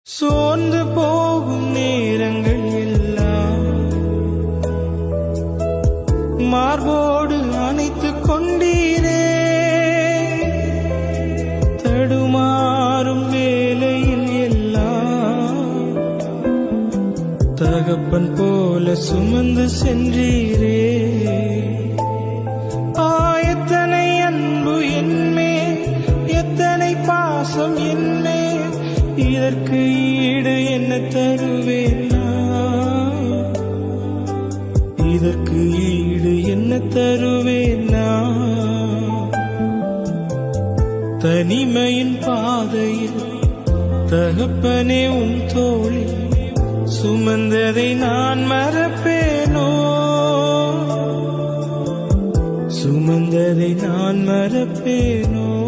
சோர்ந்து போகும் நேரங்கள் எல்லாம் மார்போடு அணைத்துக் கொண்டீரே. தடுமாறும் வேளையில் எல்லாம் தகப்பன் போல சுமந்து சென்றீரே. எத்தனை அன்பு என்மே, எத்தனை பாசம் என்மே, இதற்கு ஈடு என்ன தருவேனா? இதற்கு ஈடு என்ன தருவேனா? தனிமையின் பாதையில் தகப்பனே உன் தோளில் சுமந்ததை நான் மறப்பேனோ? சுமந்ததை நான் மறப்பேனோ?